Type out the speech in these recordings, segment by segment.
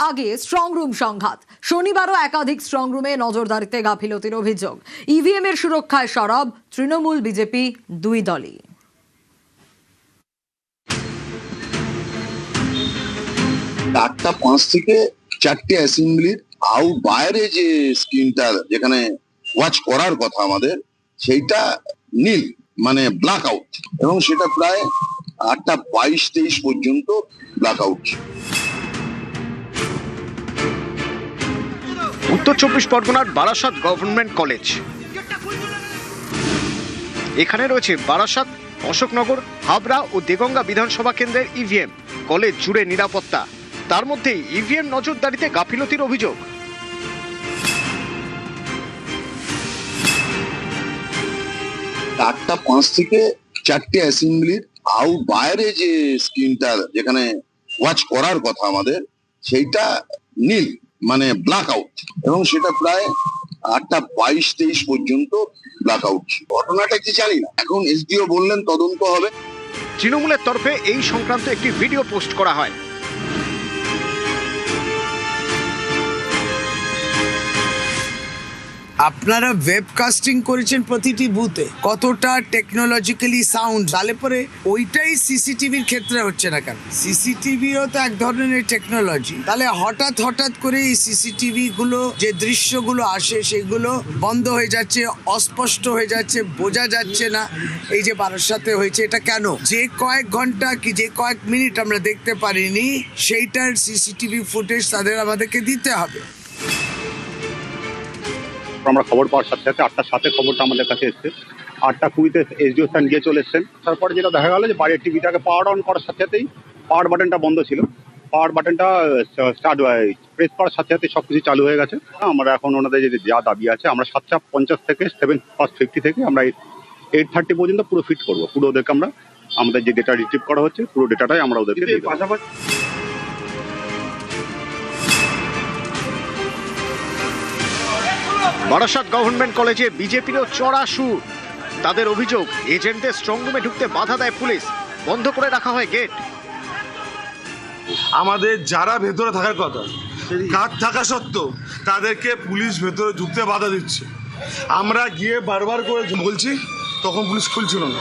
আগে strong room সংঘাত। শনিবারও একাধিক স্ট্রং রুমে নজরদারিতে গাফিলতির অভিযোগ। ইভিএম এর সুরক্ষায় সরব তৃণমূল বিজেপি দুই দলই। 8টা 5 থেকে 4টে অ্যাসেম্বলির বাইরে যে স্ক্রিনটা যেখানে ওয়াচ করার কথা আমাদের, সেইটা নীল মানে ব্ল্যাক আউট, এবং সেটা প্রায় 8টা 22-23 পর্যন্ত ব্ল্যাক আউট। উত্তর 24 পরগনার বারাসাত গভর্নমেন্ট কলেজ। এখানে রয়েছে বারাসাত, অশোকনগর, হাবড়া ও দেগঙ্গা বিধানসভা কেন্দ্রের ইভিএম। কলেজ জুড়ে নিরাপত্তা, তার মধ্যেই ইভিএম নজরদারিতে গাফিলতির অভিযোগ। আটটা 5 থেকে 4টে অ্যাসেম্বলির বাইরে যে স্ক্রিনটা যেখানে ওয়াচ করার কথা আমাদের, সেইটা নীল মানে ব্ল্যাক আউট, এবং সেটা প্রায় 8টা 22-23 পর্যন্ত ব্ল্যাক আউট। ঘটনাটা কি জানি না, এখন এসডিও বললেন তদন্ত হবে। তৃণমূলের তরফে এই সংক্রান্ত একটি ভিডিও পোস্ট করা হয়। আপনারা ওয়েবকাস্টিং করেছেন প্রতিটি বুথে, কতটা টেকনোলজিক্যালি সাউন্ড, তাহলে পরে ওইটাই সিসিটিভির ক্ষেত্রে হচ্ছে না কেন? সিসিটিভিও তো এক ধরনের টেকনোলজি, তাহলে হঠাৎ করে এই সিসিটিভি গুলো যে দৃশ্যগুলো আসে সেগুলো বন্ধ হয়ে যাচ্ছে, অস্পষ্ট হয়ে যাচ্ছে, বোঝা যাচ্ছে না। এই যে বারাসাতে হয়েছে, এটা কেন? যে কয়েক ঘন্টা কি যে কয়েক মিনিট আমরা দেখতে পারিনি, সেইটার সিসিটিভি ফুটেজ তাদের আমাদেরকে দিতে হবে। আমরা খবর পাওয়ার সাথে সাথে 8টা 7-এ খবরটা আমাদের কাছে এসছে। 8টা 20-তে এসডিও স্যার নিয়ে চলে এসছেন। তারপরে যেটা দেখা গেল যে বাইরের টিভিটাকে পাওয়ার অন করার সাথে সাথেই পাওয়ার বাটনটা বন্ধ ছিল, পাওয়ার বাটনটা স্টার্ট প্রেস করার সাথে সাথে সব কিছু চালু হয়ে গেছে। আমরা এখন ওনাদের যে যা দাবি আছে, আমরা 750 থেকে 750 থেকে আমরা 830 পর্যন্ত পুরো ফিট করবো। পুরো ওদেরকে আমরা আমাদের যে ডেটা রিট্রিভ করা হচ্ছে, পুরো ডেটাটাই আমরা ওদেরকে দিয়ে দেবো। বারাসাত গভর্নমেন্ট কলেজে বিজেপিরও চড়া সুর। তাদের অভিযোগ, এজেন্টদের স্ট্রংরুমে ঢুকতে বাধা দেয় পুলিশ, বন্ধ করে রাখা হয় গেট। আমাদের যারা ভেতরে থাকার কথা, কাজ থাকা সত্ত্বেও তাদেরকে পুলিশ ভেতরে ঢুকতে বাধা দিচ্ছে। আমরা গিয়ে বারবার করে বলছি, তখন পুলিশ খুলছিল না।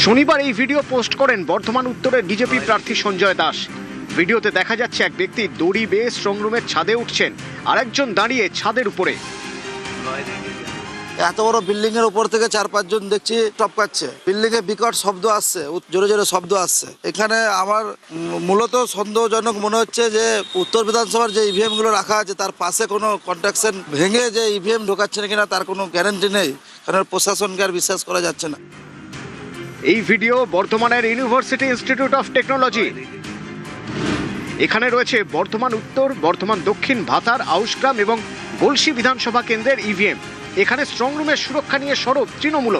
শনিবার এই ভিডিও পোস্ট করেন বর্ধমান উত্তরের বিজেপি প্রার্থী সঞ্জয় দাস। ভিডিওতে দেখা যাচ্ছে এক ব্যক্তি দড়ি বেয়ে স্ট্রংরুমের ছাদে উঠছেন, আরেকজন দাঁড়িয়ে ছাদের উপরে। এত বড় বিল্ডিং এর উপর থেকে 4-5 জন দেখছি টপকাচ্ছে। বিল্ডিং এ বিকট শব্দ আসছে, জোরে জোরে শব্দ আসছে। এখানে আমার মূলত সন্দেহজনক মনে হচ্ছে যে উত্তর বিধানসভার যে ইভিএম গুলো রাখা আছে, তার পাশে কোনো কন্ট্রাকশন ভেঙে যে ইভিএম ঢোকাচ্ছে কিনা তার কোনো গ্যারান্টি নেই। কারণ প্রশাসনকে আর বিশ্বাস করা যাচ্ছে না। এই ভিডিও বর্ধমানের ইউনিভার্সিটি ইনস্টিটিউট অফ টেকনোলজি। এখানে রয়েছে বর্ধমান উত্তর, বর্ধমান দক্ষিণ, ভাতার, আউশগ্রাম এবং গলসি বিধানসভা কেন্দ্রের ইভিএম। এখানে স্ট্রংরুমের সুরক্ষা নিয়ে সরব তৃণমূল।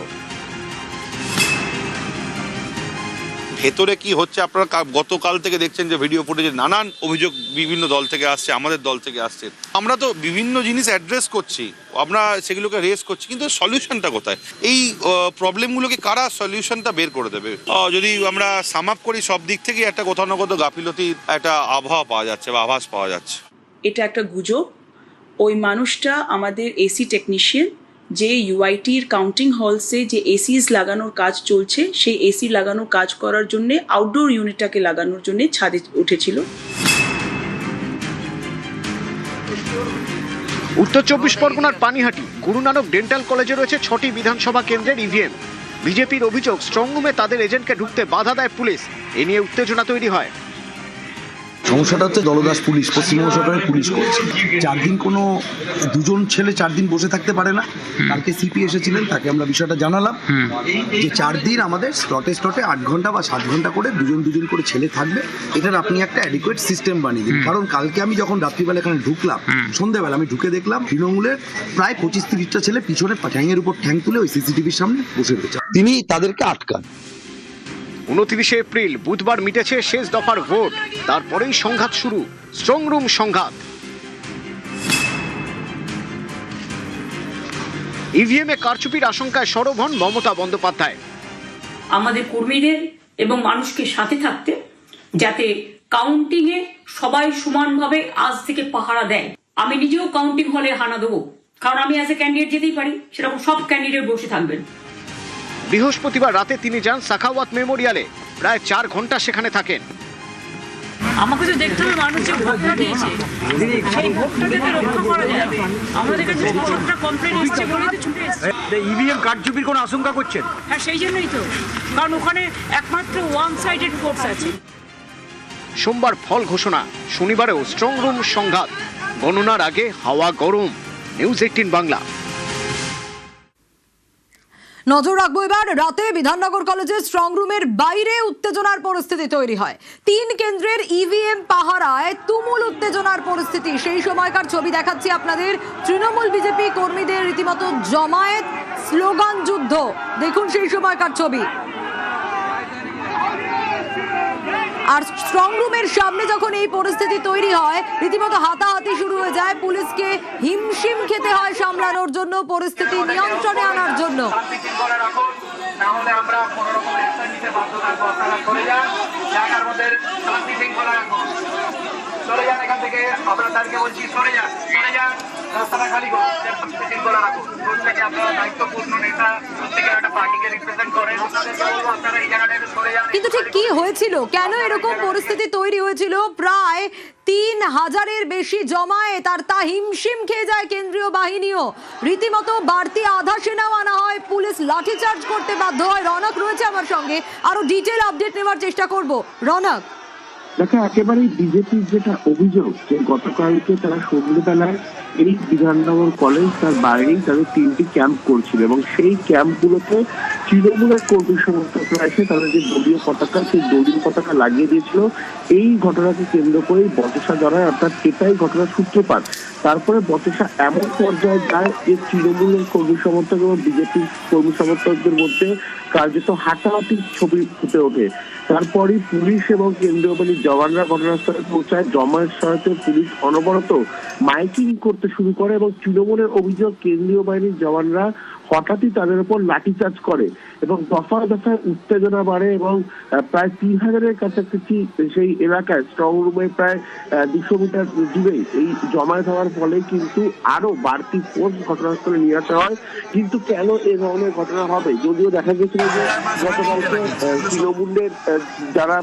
ভেতরে কি হচ্ছে আপনারা গতকাল থেকে দেখছেন যে ভিডিও ফুটেজে নানান অভিযোগ বিভিন্ন দল থেকে আসছে, আমাদের দল থেকে আসছে। আমরা তো বিভিন্ন জিনিস অ্যাড্রেস করছি, আমরা সেগুলোকে রেজ করছি, কিন্তু সলিউশনটা কোথায়? এই প্রবলেমগুলোকে কারা সলিউশনটা বের করে দেবে? যদি আমরা সাম আপ করি, সব দিক থেকে একটা কোথাও না কোথাও গাফিলতির একটা আবহাওয়া পাওয়া যাচ্ছে বা আভাস পাওয়া যাচ্ছে। এটা একটা গুজব। ওই মানুষটা আমাদের এসি টেকনিশিয়ান, যে ইউআইটির কাউন্টিং হলসে যে এসিস লাগানোর কাজ চলছে, সেই এসি লাগানোর কাজ করার জন্যে আউটডোর ইউনিটটাকে লাগানোর জন্যে ছাদে উঠেছিল। উত্তর 24 পরগনার পানিহাটি গুরু নানক ডেন্টাল কলেজে রয়েছে 6টি বিধানসভা কেন্দ্রের ইভিএম। বিজেপির অভিযোগ, স্ট্রংরুমে তাদের এজেন্টকে ঢুকতে বাধা দেয় পুলিশ। এ নিয়ে উত্তেজনা তৈরি হয়। সমস্যাটা হচ্ছে দলদাস পুলিশ, পশ্চিমবঙ্গ সরকারের পুলিশ করছে। 4 দিন কোনো দুজন ছেলে 4 দিন বসে থাকতে পারে না। কালকে সিপি এসেছিলেন, তাকে আমরা বিষয়টা জানালাম যে 4 দিন আমাদের স্লটে 8 ঘন্টা বা 7 ঘন্টা করে দুজন করে ছেলে থাকবে। এটার আপনি একটা অ্যাডিকুয়েট সিস্টেম বানিয়ে দিন। কারণ কালকে আমি যখন রাত্রিবেলা এখানে ঢুকলাম, সন্ধ্যাবেলা আমি ঢুকে দেখলাম তৃণমূলের প্রায় 25-30টা ছেলে পিছনে ঠ্যাংয়ের উপর ঠ্যাং তুলে ওই সিসিটিভির সামনে বসে রয়েছে। তিনি তাদেরকে আটকান। 29 এপ্রিল বুধবার মিটেছে শেষ দফার ভোট, তারপরেই সংঘাত শুরু, স্ট্রংরুম সংঘাত। ইভিএমে কারচুপির আশঙ্কায় সরব হন মমতা বন্দ্যোপাধ্যায়। আমাদের কর্মীদের এবং মানুষকে সাথে থাকতে যাতে কাউন্টিংয়ে সবাই সমানভাবে আজ থেকে পাহারা দেয়। আমি নিজেও কাউন্টিং হলে হানা দেবো, কারণ আমি অ্যাজ এ ক্যান্ডিডেট যেতেই পারি, সেরকম সব ক্যান্ডিডেট বসে থাকবেন। বৃহস্পতিবার রাতে তিনি যান সাখাওয়াত মেমোরিয়ালে, প্রায় 4 ঘন্টা সেখানে থাকেন। আমাকে তো দেখতে হবে মানুষ যে ভোটটা দিয়েছে সেই ভোটটা যাতে রক্ষা করা যায়। আমাদের কাছে 6টা কমপ্লেন এসেছে বলেই তো ছুটে এসেছে। ইভিএম কারচুপির কোনো আশঙ্কা করছেন? হ্যাঁ, সেই জন্যই তো, কারণ ওখানে একমাত্র ওয়ান সাইডেড ভোটস আছে। সোমবার ফল ঘোষণা, শনিবারেও স্ট্রং রুম সংঘাত, গণনার আগে হাওয়া গরম। নিউজ 18 বাংলা। নজর রাখবো এবার রাতে বিধাননগর কলেজের স্ট্রং রুমের বাইরে উত্তেজনার পরিস্থিতি তৈরি হয়। 3 কেন্দ্রের ইভিএম পাহারায় তুমুল উত্তেজনার পরিস্থিতি। সেই সময়কার ছবি দেখাচ্ছি আপনাদের। তৃণমূল বিজেপি কর্মীদের রীতিমতো জমায়েত, স্লোগান যুদ্ধ। দেখুন সেই সময়কার ছবি। আর স্ট্রং রুমের সামনে যখন এই পরিস্থিতি তৈরি হয়, রীতিমতো হাতাহাতি শুরু হয়ে যায়। পুলিশকে হিমশিম খেতে হয় সামলানোর জন্য, পরিস্থিতি নিয়ন্ত্রণে আনার জন্য। রাস্তাটা খালি শৃঙ্খলা রাখুন। প্রত্যেকে আপনারা দায়িত্বপূর্ণ নেতা, প্রত্যেকে একটা পার্টিকে রিপ্রেজেন্ট করেন, আপনারা এই জায়গাটা একটু সরে যান। কিন্তু ঠিক কি হয়েছিল, কেন এরকম পরিস্থিতি তৈরি হয়েছিল? প্রায় 3000-এর বেশি জমায়েত, আর তা হিমশিম খেয়ে যায় কেন্দ্রীয় বাহিনীও। রীতিমতো বাড়তি আধা সেনাও আনা হয়, পুলিশ লাঠিচার্জ করতে বাধ্য হয়। রনক রয়েছে আমার সঙ্গে, আরো ডিটেল আপডেট নেওয়ার চেষ্টা করব। রনক, দেখো, একেবারেই বিজেপির যেটা অভিযোগ যে গতকালকে তারা সন্ধ্যেবেলায় এই বিধাননগর কলেজ তার বাইরেই তাদের 3টি ক্যাম্প করছিল এবং সেই ক্যাম্পগুলোতে তৃণমূলের কর্মী সমর্থকরা এসে তাদের যে দলীয় পতাকা, সেই দলীয় পতাকা লাগিয়ে দিয়েছিল। এই ঘটনাকে কেন্দ্র করেই বচসা জড়ায়, অর্থাৎ এটাই ঘটনার সূত্রপাত। তারপরে বচসা এমন পর্যায়ে যায় যে তৃণমূলের কর্মী সমর্থক এবং বিজেপির কর্মী সমর্থকদের মধ্যে কার্যত হাঁটাহাঁটির ছবি ফুটে ওঠে। তারপরই পুলিশ এবং কেন্দ্রীয় বাহিনীর জওয়ানরা ঘটনাস্থলে পৌঁছায়। জমায়েত সহায়তায় পুলিশ অনবরত মাইকিং করতে শুরু করে এবং তৃণমূলের অভিযোগ কেন্দ্রীয় বাহিনীর জওয়ানরা হঠাৎই তাদের উপর লাঠিচার্জ করে এবং দফায় দফায় উত্তেজনা বাড়ে এবং প্রায় 3000-এর কাছাকাছি সেই এলাকায় স্ট্রং রুমে প্রায় 200 মিটার দূরেই এই জমায়েত হওয়ার ফলে কিন্তু আরো বাড়তি ফোর্স ঘটনাস্থলে নিয়ে আসা হয়। কিন্তু কেন এ ধরনের ঘটনা হবে? যদিও দেখা গেছিল যে গতকালকে তৃণমূলের যারা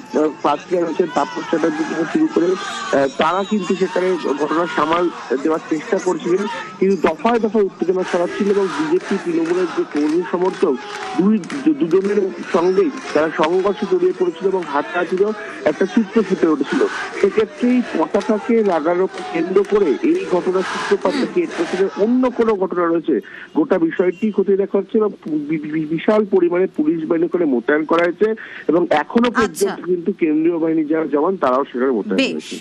প্রার্থী রয়েছেন তাপস চ্যাটার্জি থেকে শুরু করে তারা কিন্তু সেখানে ঘটনা সামাল দেওয়ার চেষ্টা করছিলেন, কিন্তু দফায় দফায় উত্তেজনা ছড়াচ্ছিল এবং বিজেপি তৃণমূলের যে কর্মী সমর্থক দুজনের সঙ্গেই তারা সংঘর্ষে জড়িয়ে পড়েছিল এবং হাতাহাতিরও একটা চিত্র ফুটে উঠেছিল। সেক্ষেত্রেই পতাকাকে লাগানোকে কেন্দ্র করে এই ঘটনার সূত্রপাত থেকে এর পেছনে অন্য কোনো ঘটনা রয়েছে, গোটা বিষয়টি খতিয়ে দেখা হচ্ছে এবং বিশাল পরিমাণে পুলিশ বাহিনী করে মোতায়েন করা হয়েছে এবং এখনো পর্যন্ত কিন্তু কেন্দ্রীয় বাহিনী যারা জওয়ান তারাও সেখানে মোতায়েন রয়েছে।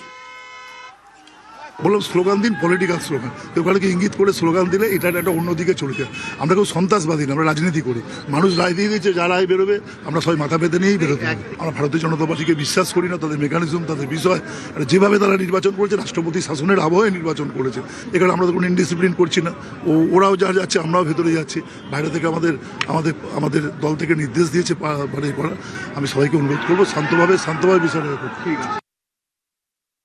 বললাম স্লোগান দিন, পলিটিক্যাল স্লোগান। ওখানে ইঙ্গিত করে স্লোগান দিলে এটা একটা অন্যদিকে চলে যায়। আমরা কেউ সন্ত্রাসবাদী না, আমরা রাজনীতি করি। মানুষ রায় দিয়ে দিয়েছে, যা রায় বেরোবে আমরা সবাই মাথা পেতে নিয়েই বেরোতে হবে। আমরা ভারতীয় জনতা পার্টিকে বিশ্বাস করি না, তাদের মেকানিজম, তাদের বিষয়, আর যেভাবে তারা নির্বাচন করেছে, রাষ্ট্রপতি শাসনের আবহে নির্বাচন করেছে। এখানে আমরা তো কোনো ইনডিসিপ্লিন করছি না, ওরাও যা যাচ্ছে আমরাও ভেতরে যাচ্ছি। বাইরে থেকে আমাদের দল থেকে নির্দেশ দিয়েছে করা। আমি সবাইকে অনুরোধ করবো শান্তভাবে বিষয়টা দেখুন। ঠিক আছে।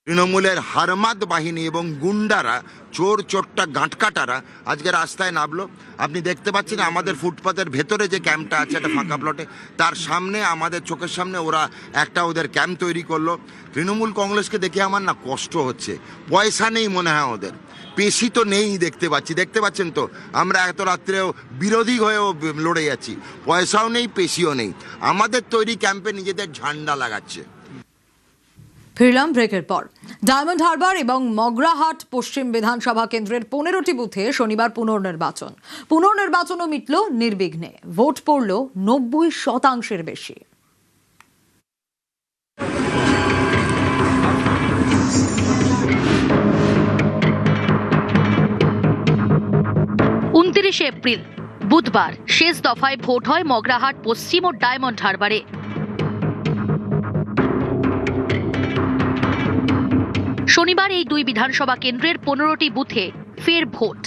তৃণমূলের হারমাদ বাহিনী এবং গুন্ডারা, চোর চোরটা গাঁটকাটারা আজকে রাস্তায় নামলো। আপনি দেখতে পাচ্ছেন আমাদের ফুটপাতের ভেতরে যে ক্যাম্পটা আছে একটা ফাঁকা প্লটে, তার সামনে আমাদের চোখের সামনে ওরা একটা ওদের ক্যাম্প তৈরি করলো। তৃণমূল কংগ্রেসকে দেখে আমার না কষ্ট হচ্ছে। পয়সা নেই মনে হয় ওদের, পেশি তো নেই। দেখতে পাচ্ছেন তো, আমরা এত রাত্রেও বিরোধী হয়েও লড়ে যাচ্ছি। পয়সাও নেই, পেশিও নেই। আমাদের তৈরি ক্যাম্পে নিজেদের ঝান্ডা লাগাচ্ছে। ফিরলাম ব্রেকের পর। ডায়মন্ড হারবার এবং মগরাহাট পশ্চিম বিধানসভা কেন্দ্রের 15টি বুথে শনিবার পুনর্নির্বাচনও মিটল নির্বিঘ্নে। ভোট পড়ল 90% বেশি। 29 এপ্রিল বুধবার শেষ দফায় ভোট হয় মগরাহাট পশ্চিম ও ডায়মন্ড হারবারে। শনিবার এই দুই বিধানসভা কেন্দ্রের 15টি বুথে ফের ভোট।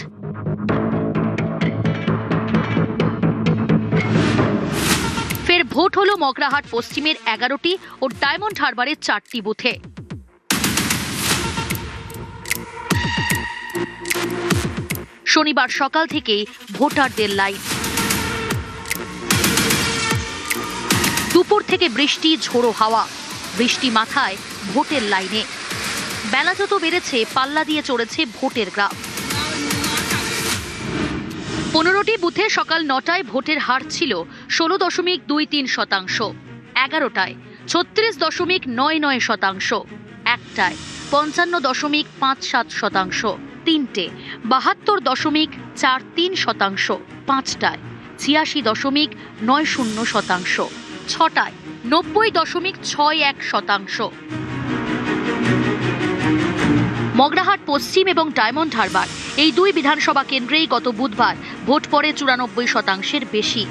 ভোট হলো মগরাহাট পশ্চিমের 11টি ও ডায়মন্ড হারবারের 4টি বুথে। শনিবার সকাল থেকেই ভোটারদের লাইন। দুপুর থেকে বৃষ্টি, ঝোড়ো হাওয়া, বৃষ্টি মাথায় ভোটের লাইনে। বেলা যত বেড়েছে পাল্লা দিয়ে চড়েছে ভোটের গ্রাফ। 15টি বুথে সকাল 9টায় ভোটের হার ছিল 16.23%, 11টায় 36.99%, 1টায় 55.57%, 3টে 72.43%, 5টায় 86.90%, 6টায় 90.61%। মগরাহাট পশ্চিম এবং ডায়মন্ড হারবার এই দুই বিধানসভা কেন্দ্রেই গত বুধবার ভোট পড়ে 94%-এর বেশি।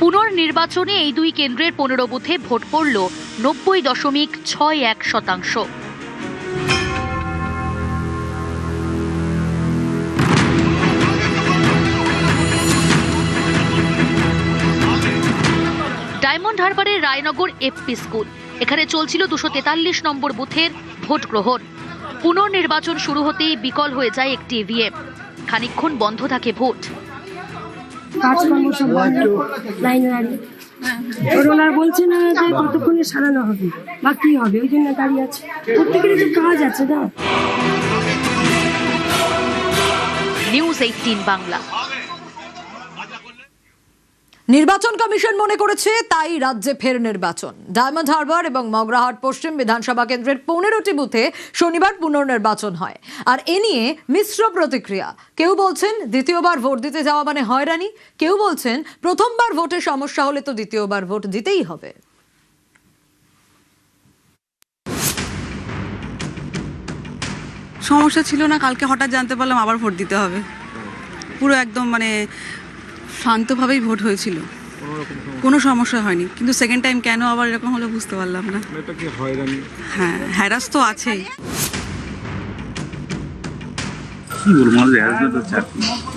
পুনর্নির্বাচনে এই দুই কেন্দ্রের 15 বুথে ভোট পড়ল 90.61%। ডায়মন্ড হারবারের রায়নগর এফপি স্কুল, এখানে চলছিল 243 নম্বর বুথের ভোট গ্রহণ। পুনর্নির্বাচন শুরু হতেই বিকল হয়ে যায় একটি ইভিএম। খানিকক্ষণ বন্ধ থাকে ভোট। কাজকর্ম সব বন্ধ, লাইনে দাঁড়িয়ে ওনারা বলছে না যে কতক্ষণে সারানো হবে বা কি হবে, ওই জন্য দাঁড়িয়ে আছে। প্রত্যেকেরই তো কাজ আছে না। নিউজ 18 বাংলা। নির্বাচন কমিশন মনে করেছে তাই রাজ্যে ফের নির্বাচন। ডায়মন্ড হারবার এবং মগরাহাট পশ্চিম বিধানসভা কেন্দ্রের 15টি বুথে শনিবার পুনর্নির্বাচন হয়। আর এ নিয়ে মিশ্র প্রতিক্রিয়া। কেউ বলছেন দ্বিতীয়বার ভোট দিতে যাওয়া মানে হয়রানি, কেউ বলছেন প্রথমবার ভোটে সমস্যা হলে তো দ্বিতীয়বার ভোট দিতেই হবে। সমস্যা ছিল না, কালকে হঠাৎ জানতে পারলাম আবার ভোট দিতে হবে। পুরো একদম মানে শান্তভাবেই ভোট হয়েছিল, কোনো সমস্যা হয়নি। কিন্তু সেকেন্ড টাইম কেন আবার এরকম হলো বুঝতে পারলাম না। হ্যাঁ, হ্যারাস তো আছেই। কি বলবো, আমাদের হ্যারাসমেন্ট হচ্ছে,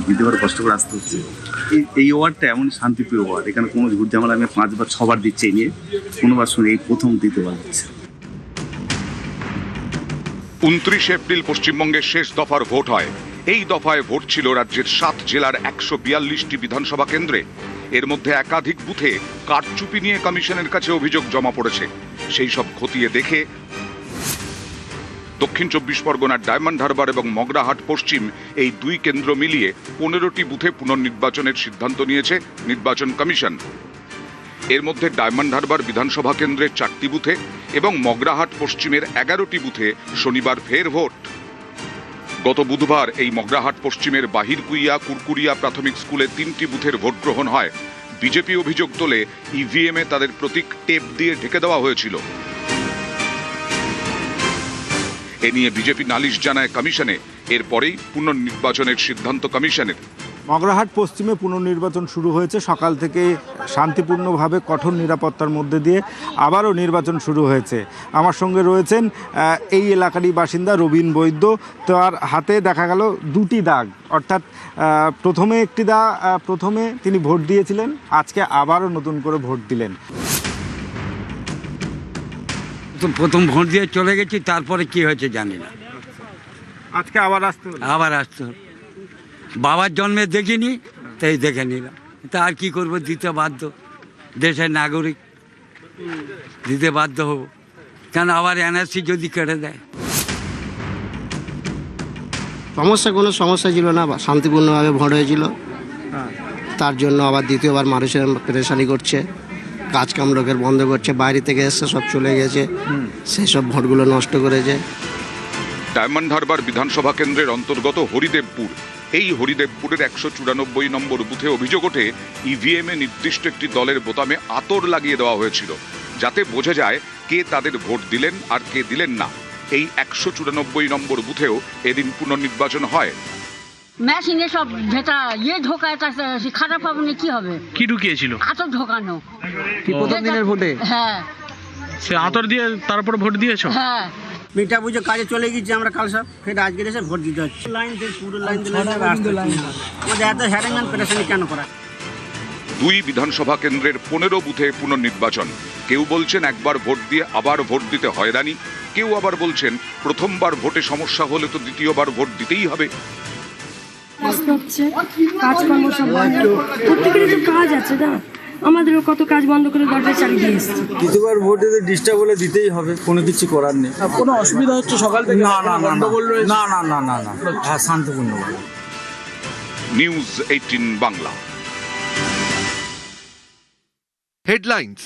দ্বিতীয়বার কষ্ট করে আসতে হচ্ছে। এই ওয়ার্ডটা এমন শান্তিপ্রিয় ওয়ার্ড, এখানে কোনো ঝুট ঝামেলা আমি 5বার 6বার দিচ্ছি এই নিয়ে, কোনোবার শুনে এই প্রথম দ্বিতীয়বার দিচ্ছে। 29 এপ্রিল পশ্চিমবঙ্গের শেষ দফার ভোট হয়। এই দফায় ভোট ছিল রাজ্যের 7 জেলার 142টি বিধানসভা কেন্দ্রে। এর মধ্যে একাধিক বুথে কারচুপি নিয়ে কমিশনের কাছে অভিযোগ জমা পড়েছে। সেই সব খতিয়ে দেখে দক্ষিণ 24 পরগনার ডায়মন্ড হারবার এবং মগরাহাট পশ্চিম এই দুই কেন্দ্র মিলিয়ে 15টি বুথে পুনর্নির্বাচনের সিদ্ধান্ত নিয়েছে নির্বাচন কমিশন। এর মধ্যে ডায়মন্ড হারবার বিধানসভা কেন্দ্রের 4টি বুথে এবং মগরাহাট পশ্চিমের 11টি বুথে শনিবার ফের ভোট। গত বুধবার এই মগরাহাট পশ্চিমের বাহিরকুইয়া কুরকুরিয়া প্রাথমিক স্কুলে 3টি বুথের ভোট গ্রহণ হয়। বিজেপি অভিযোগ তোলে ইভিএমে তাদের প্রতীক টেপ দিয়ে ঢেকে দেওয়া হয়েছিল। এ নিয়ে বিজেপি নালিশ জানায় কমিশনে। এরপরেই পুনর্নির্বাচনের সিদ্ধান্ত কমিশনের। মগরাহাট পশ্চিমে পুনর্নির্বাচন শুরু হয়েছে। সকাল থেকে শান্তিপূর্ণভাবে কঠোর নিরাপত্তার মধ্যে দিয়ে আবারও নির্বাচন শুরু হয়েছে। আমার সঙ্গে রয়েছেন এই এলাকারই বাসিন্দা রবীন বৈদ্য। তার হাতে দেখা গেল 2টি দাগ, অর্থাৎ প্রথমে তিনি ভোট দিয়েছিলেন, আজকে আবারও নতুন করে ভোট দিলেন। প্রথম ভোট দিয়ে চলে গেছি, তারপরে কি হয়েছে জানি না। আজকে আবার আসতে হলো। বাবার জন্মে দেখিনি, তাই দেখে নিলাম। তা আর কি করবো, দিতে বাধ্য, দেশের নাগরিক, দিতে বাধ্য হব। কেন আবার এনআরসি যদি কেটে দেয়। কোনো সমস্যা ছিল না, শান্তিপূর্ণভাবে ভোট হয়েছিল। তার জন্য আবার দ্বিতীয়বার মানুষের পেরেশানি করছে, কাজ কাম লোকের বন্ধ করছে, বাইরে থেকে এসে সব চলে গেছে, সেই সব ভোটগুলো নষ্ট করেছে। ডায়মন্ড হারবার বিধানসভা কেন্দ্রের অন্তর্গত হরিদেবপুর। এই হরিদেবপুরের 194 নম্বর বুথে অভিযোগ ওঠে ইভিএমে নির্দিষ্ট একটি দলের বোতামে আতর লাগিয়ে দেওয়া হয়েছিল, যাতে বোঝা যায় কে তাদের ভোট দিলেন আর কে দিলেন না। এই 194 নম্বর বুথেও এদিন পুনর্নির্বাচন হয়। মেশিনে সব যেটা ঢোকা, এটা খারাপ হবে না, কি হবে? কি ঢুকিয়েছিল? আতর ঢোকানো। প্রথম দিনের ভোটে? হ্যাঁ। সে আতর দিয়ে তারপর ভোট দিয়েছো? হ্যাঁ। মিটা বুঝে কাজে চলে গেছি আমরা কাল সব, ফের আজকে এসে ভোট দিতে হচ্ছে। লাইন দিয়ে পুরো লাইন দিয়ে আমাদের এত হ্যারাসমেন্ট পেরেশানি কেন করা? দুই বিধানসভা কেন্দ্রের 15 বুথে পুনর্নির্বাচন। কেউ বলছেন একবার ভোট দিয়ে আবার ভোট দিতে হয়রানি, কেউ আবার বলছেন প্রথমবার ভোটে সমস্যা হলে তো দ্বিতীয়বার ভোট দিতেই হবে। রাস্তা হচ্ছে, কাজকর্ম সব বন্ধ, প্রত্যেকেরই তো কাজ আছে না, আমাদেরও কত কাজ বন্ধ করে দরজা চালিয়ে দিয়ে এসেছি। দ্বিতীয়বার ভোটে ডিস্টার্ব হলে দিতেই হবে, কোনো কিছু করার নেই। কোনো অসুবিধা হচ্ছে সকাল থেকে? না না না না না না না না, হ্যাঁ শান্তিপূর্ণ। নিউজ 18 বাংলা। হেডলাইন্স।